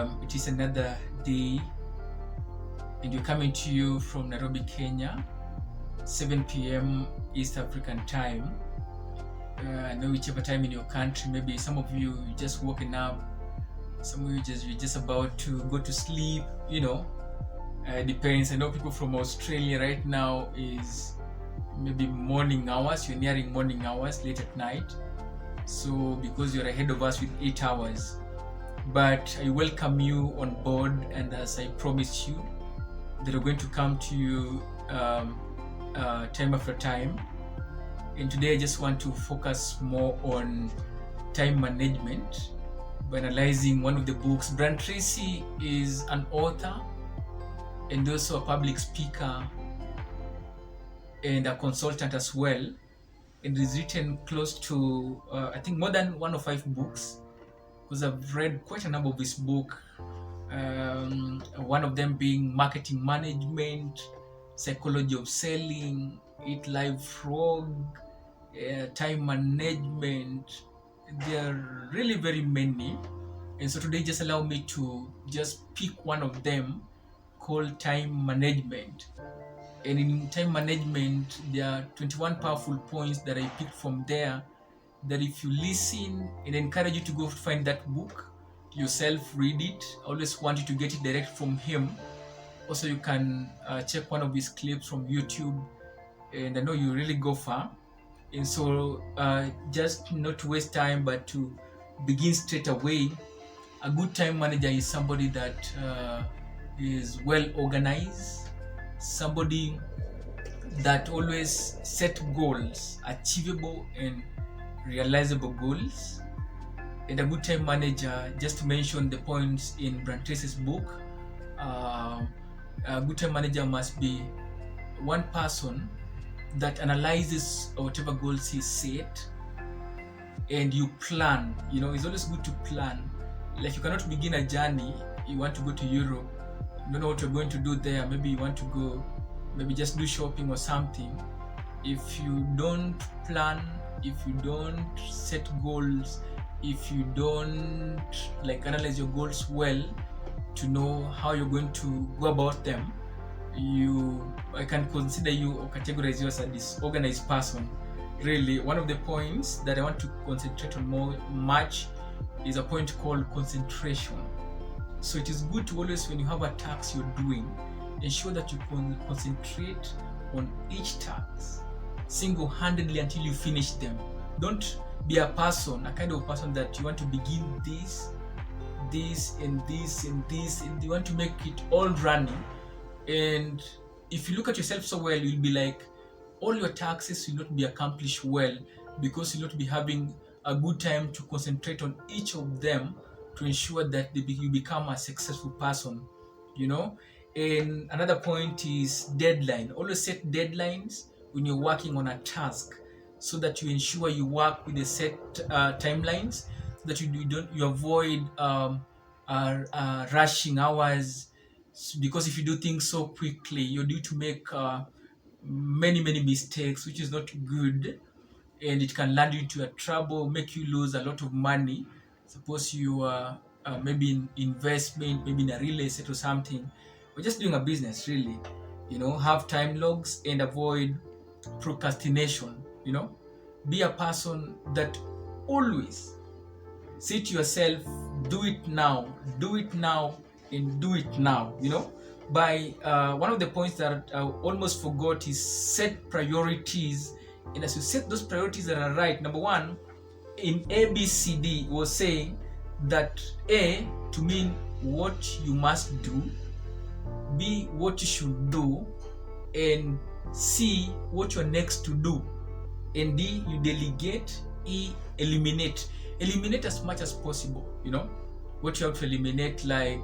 It is another day, and we're coming to you from Nairobi, Kenya, 7 p.m. East African time. I know whichever time in your country, maybe some of you just woken up, some of you're just about to go to sleep. Depends. I know people from Australia right now is maybe morning hours. You're nearing morning hours, late at night. So because you're ahead of us with 8 hours. But I welcome you on board, and as I promised you, that we're going to come to you time after time. And today I just want to focus more on time management by analyzing one of the books. Brian Tracy is an author and also a public speaker and a consultant as well. And he's written close to, I think, more than 1 or 5 books, because I've read quite a number of his books. One of them being Marketing Management, Psychology of Selling, Eat Live Frog, Time Management. There are really very many. And so today just allow me to just pick one of them called Time Management. And in time management, there are 21 powerful points that I picked from there, that if you listen, and I encourage you to go find that book yourself, read it. I always want you to get it direct from him. Also, you can check one of his clips from YouTube, and I know you really go far. And so just not to waste time, but to begin straight away. A good time manager is somebody that is well organized, somebody that always set goals, achievable and realizable goals. And a good time manager, just to mention the points in Brian Tracy's book, a good time manager must be one person that analyzes whatever goals he set, and you plan. It's always good to plan. Like, you cannot begin a journey. You want to go to Europe, you don't know what you're going to do there. Maybe you want to go, maybe just do shopping or something. If you don't plan, if you don't set goals, if you don't analyze your goals well to know how you're going to go about them, I can consider you or categorize you as a disorganized person. Really, one of the points that I want to concentrate on much is a point called concentration. So it is good to always, when you have a task you're doing, ensure that you concentrate on each task single-handedly until you finish them. Don't be a kind of person that you want to begin this, and this, and this, and you want to make it all running. And if you look at yourself so well, you'll be like, all your tasks will not be accomplished well, because you'll not be having a good time to concentrate on each of them to ensure that you become a successful person. And another point is deadline. Always set deadlines when you're working on a task, so that you ensure you work with the set timelines, so that you avoid rushing hours. Because if you do things so quickly, you're due to make many mistakes, which is not good, and it can land you into a trouble, make you lose a lot of money. Suppose you are maybe in investment, maybe in a real estate or something, or just doing a business, really. Have time logs and avoid procrastination. Be a person that always say to yourself, do it now, and do it now. By one of the points that I almost forgot is set priorities. And as you set those priorities that are right, number one, in ABCD was saying that A to mean what you must do, B what you should do, and C what you're next to do, and D you delegate, E eliminate. Eliminate as much as possible. What you have to eliminate, like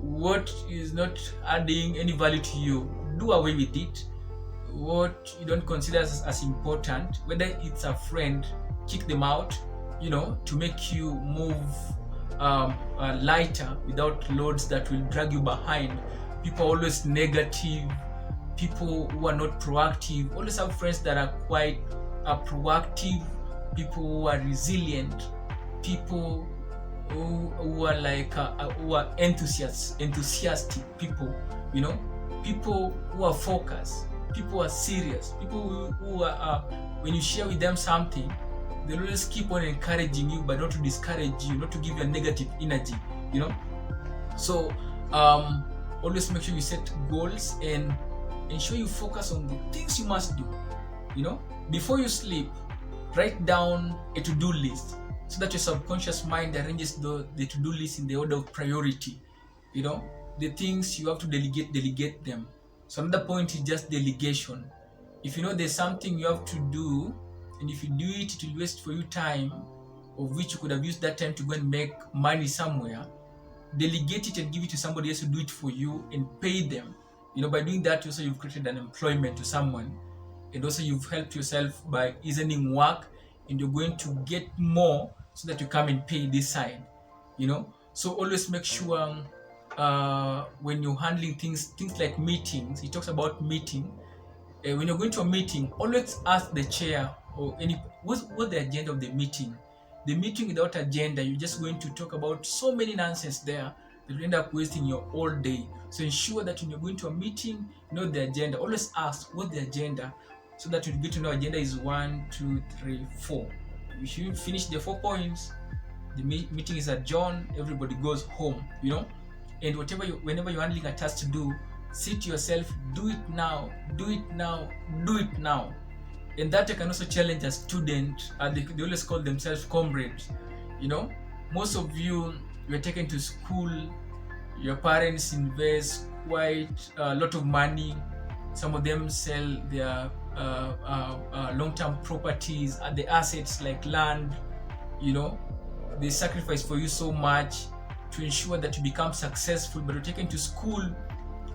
what is not adding any value to you, do away with it. What you don't consider as important, whether it's a friend, kick them out, to make you move lighter without loads that will drag you behind. People are always negative, people who are not proactive. Always have friends that are quite proactive, people who are resilient, people who are like who are enthusiastic people, you know, people who are focused, people who are serious, people who are when you share with them something, they'll always keep on encouraging you, but not to discourage you, not to give you a negative energy, you know. So always make sure you set goals and ensure you focus on the things you must do, you know. Before you sleep, write down a to-do list so that your subconscious mind arranges the to-do list in the order of priority, you know. The things you have to delegate them. So another point is just delegation. If you know there's something you have to do, and if you do it, it will waste for you time, of which you could have used that time to go and make money somewhere. Delegate it and give it to somebody else to do it for you and pay them. You know, by doing that, also you've created an employment to someone, and also you've helped yourself by easing work, and you're going to get more so that you come and pay this side, you know. So always make sure when you're handling things like meetings, he talks about meeting. When you're going to a meeting, always ask the chair or any what's the agenda of the meeting. The meeting without agenda, you're just going to talk about so many nonsense there that you end up wasting your whole day. So ensure that when you're going to a meeting, you know the agenda. Always ask what the agenda, so that you get to know agenda is 1, 2, 3, 4. If you finish the 4 points, the meeting is adjourned, everybody goes home, you know. And whenever you're handling a task to do, say to yourself, do it now, do it now, do it now. And that I can also challenge a student. They always call themselves comrades, you know. Most of you were taken to school, your parents invest quite a lot of money. Some of them sell their long-term properties, the assets like land, you know. They sacrifice for you so much to ensure that you become successful, but you're taken to school,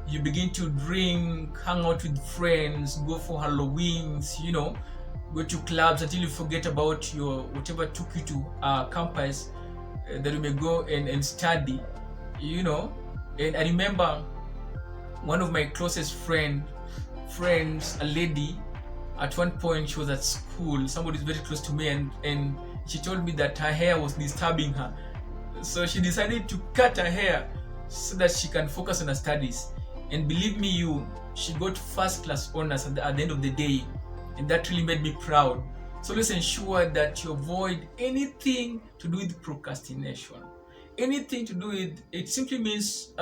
you begin to drink, hang out with friends, go for Halloweens, you know, go to clubs until you forget about your whatever took you to campus, that you may go and study, you know. And I remember one of my closest friends, a lady, at one point she was at school, somebody is very close to me, and she told me that her hair was disturbing her. So she decided to cut her hair so that she can focus on her studies. And believe me, she got first class honors at the end of the day, and that really made me proud. So let's ensure that you avoid anything to do with procrastination. Anything to do with it simply means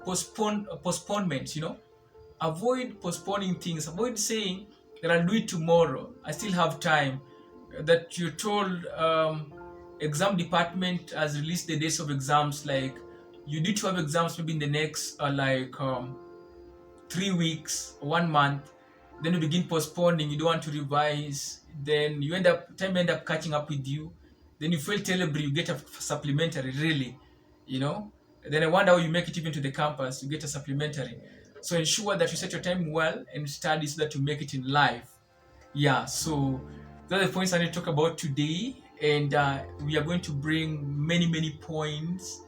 postponement, you know. Avoid postponing things. Avoid saying that I'll do it tomorrow, I still have time. That you're told exam department has released the dates of exams, like you need to have exams maybe in the next 3 weeks or 1 month. Then you begin postponing, you don't want to revise, then time end up catching up with you, then you feel terrible, you get a supplementary, really, you know. Then I wonder how you make it even to the campus, you get a supplementary. So ensure that you set your time well and study so that you make it in life. Yeah, so those are the points I need to talk about today, and we are going to bring many points,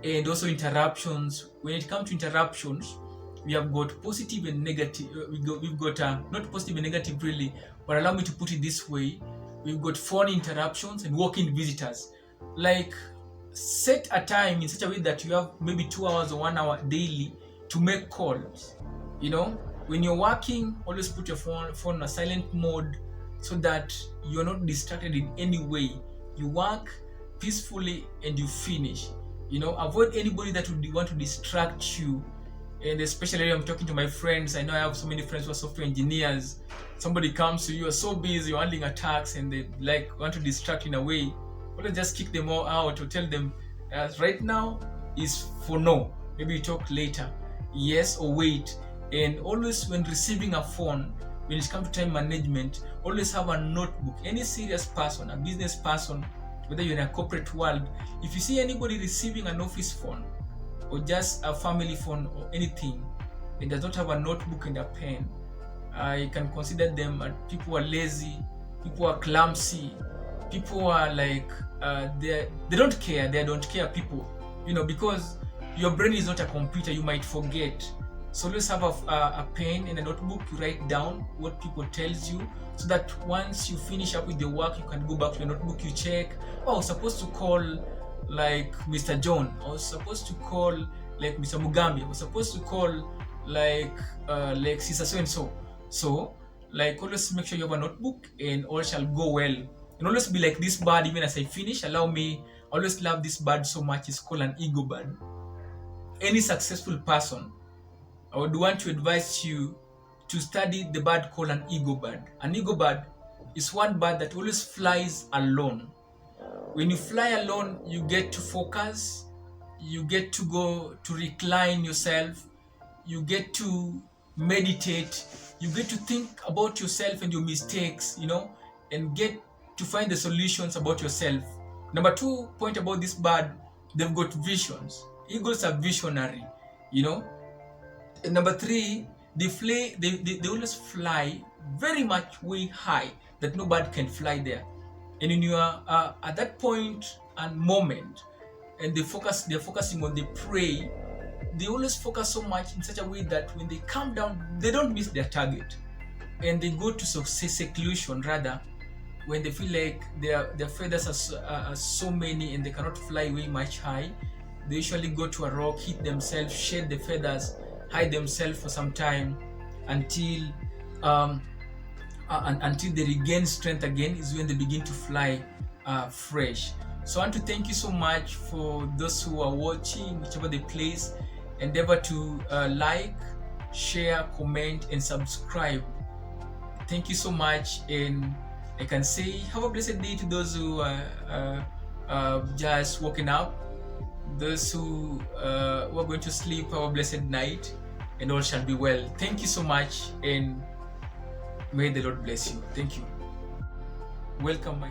and also interruptions. When it comes to interruptions, we have got positive and negative. We've got not positive and negative really, but allow me to put it this way: we've got phone interruptions and walk-in visitors. Like, set a time in such a way that you have maybe 2 hours or 1 hour daily to make calls. You know, when you're working, always put your phone on a silent mode so that you're not distracted in any way. You work peacefully and you finish. You know, avoid anybody that would want to distract you. And especially I'm talking to my friends. I know I have so many friends who are software engineers. Somebody comes to you, are so busy, you're handling attacks, and they want to distract in a way. Or just kick them all out or tell them, right now is for no. Maybe you talk later. Yes, or wait. And always when receiving a phone, when it comes to time management, always have a notebook. Any serious person, a business person, whether you're in a corporate world, if you see anybody receiving an office phone or just a family phone or anything, and does not have a notebook and a pen, you can consider them people who are lazy, people who are clumsy, people who are like they don't care. They don't care people, you know, because your brain is not a computer. You might forget. So let's have a pen and a notebook to write down what people tells you, so that once you finish up with your work, you can go back to your notebook, you check, oh, I was supposed to call like Mr. John. I was supposed to call like Mr. Mugambi. I was supposed to call like Sister so and so. So like always make sure you have a notebook and all shall go well. And always be like this bird even as I finish. Allow me, I always love this bird so much. It's called an ego bird. Any successful person, I would want to advise you to study the bird called an ego bird. An ego bird is one bird that always flies alone. When you fly alone, you get to focus, you get to go to recline yourself, you get to meditate, you get to think about yourself and your mistakes, and get to find the solutions about yourself. Number two point about this bird, they've got visions. Eagles are visionary, you know. And number three, they always fly very much way high that no bird can fly there. And when you are at that point and moment, and they're focusing on the prey, they always focus so much in such a way that when they come down, they don't miss their target, and they go to seclusion rather when they feel like their feathers are so many and they cannot fly way much high. They usually go to a rock, hit themselves, shed the feathers, hide themselves for some time until until they regain strength again is when they begin to fly fresh. So I want to thank you so much for those who are watching, whichever the place. Endeavor to like, share, comment, and subscribe. Thank you so much, and I can say have a blessed day to those who are just waking up, those who are going to sleep. Have a blessed night, and all shall be well. Thank you so much, and may the Lord bless you. Thank you. Welcome, my